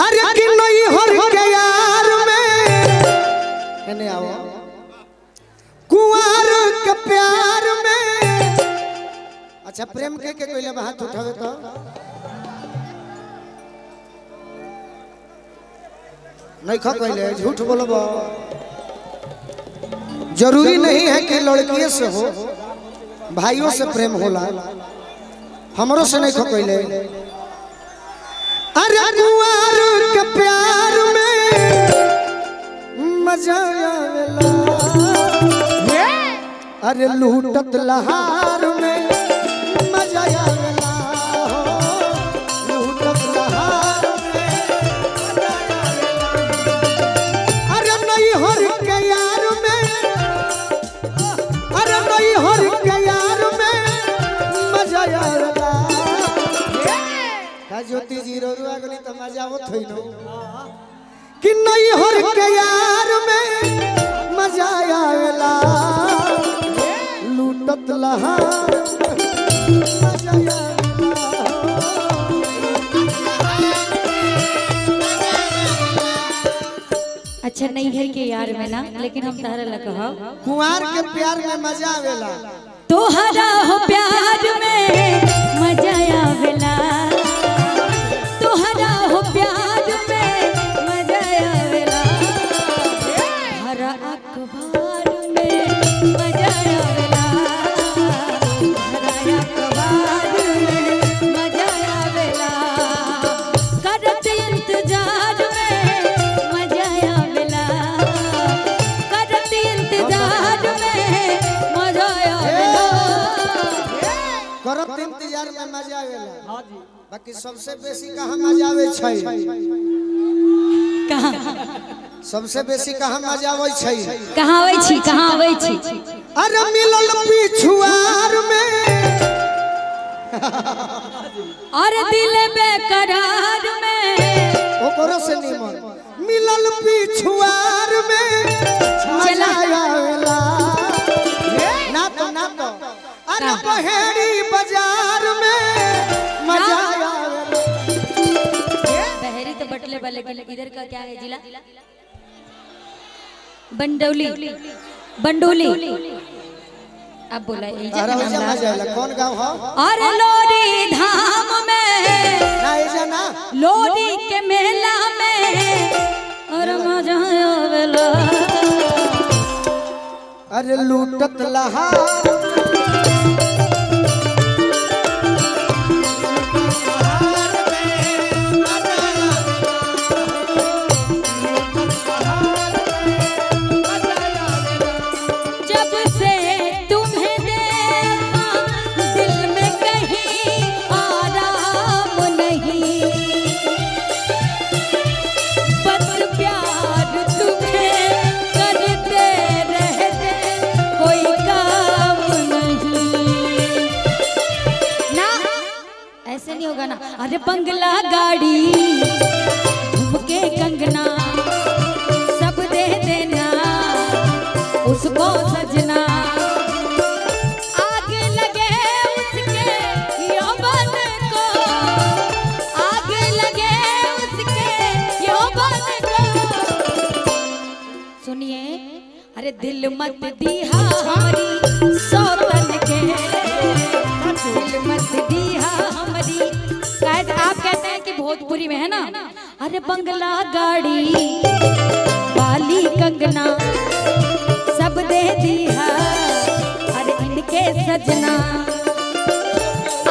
अरे कि नहीं हर के यार में एने आओ कुंवर के प्यार में। अच्छा प्रेम के कोई हाथ उठावे तो नहीं खा कहले झूठ बोलबो। जरूरी नहीं है कि लड़कियों से हो, भाइयों से प्रेम होला, हमरों से नहीं खा कहले। अरे कुंवर के प्यार में मजा आवेला, अरे लूटत लहार में मजा आवेला, लूटत लहार में मजा आवेला। अरे नहीं हर के यार में, अरे नहीं हर के यार में मजा आवेला। ज्योति जी रोरुआ गली तो मजा आवत होई नो कि नहीं हर के यार में मजा आवेला, लूटत लहार मजा आवेला। अच्छा नहीं है के यार में ना, लेकिन हम तारा लगा कुंवार के प्यार में मजा आवेला, तोहरा हो प्यार में मजा आवेला, तोहरा हो प्यार में मजा आवेला, हरा अखबार में मजा आवेला, हरा अखबार में मजा आवेला, करत इंतजार में मजा आवेला, करत इंतजार में मजा आवेला, करत इंतजार में मजा आवेला। हां जी बाकी सबसे बेसी कहां मजा आवे छै, कहां सबसे बेसी कहां मजा आवे छै, कहां आवे छी, कहां आवे छी। अरे मिलल पिछुआर में, अरे दिल बेकरार में ओकरो से निमन मिलल पिछुआर में मजा आवेला। ना तो अरे बहेड़ी बाजार में मजा आवेला। बहरी तो बटले वाले के, इधर का क्या है जिला? बंडौली, बंडोली। अब बोला अरे मजा आवेला। कौन गांव हो? अरे लोरी धाम में ना ऐसा ना, लोरी के मेला में अरे मजा आवेला, अरे लूटत लहार ना। अरे बंगला गाड़ी झुमके कंगना सब दे देना उसको सजना, आगे लगे उसके यौवन को, आगे लगे उसके यौवन को। सुनिए, अरे दिल मत दिया हमारी सौतन के, दिल मत दिया हमारी। आप कहते हैं कि भोजपुरी में है ना, अरे बंगला गाड़ी वाली कंगना सब दे दिया अरे इनके सजना,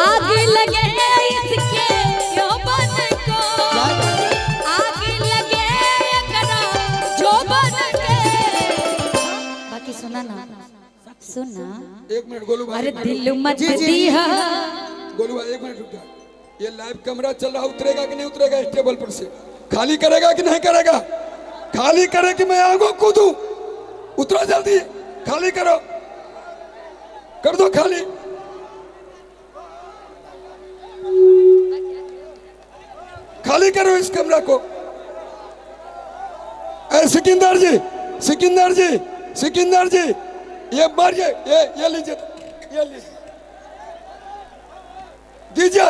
आगे लगे इसके यौवन को, आगे लगे जोबन के। बाकी सुना ना, सुना। एक मिनट गोलू भाई, अरे दिल मत दिया। गोलू भाई एक मिनट रुक जा, ये लाइव कैमरा चल रहा, उतरेगा कि नहीं उतरेगा इस टेबल पर से? खाली करेगा कि नहीं करेगा? खाली करे कि मैं आगो कूदू? उतरो जल्दी, खाली करो, कर दो खाली। खाली करो इस कमरा को। सिकंदर जी, सिकंदर जी, सिकंदर जी, ये मारिए, ये लीजिए, ये लीजिए, दीजिए।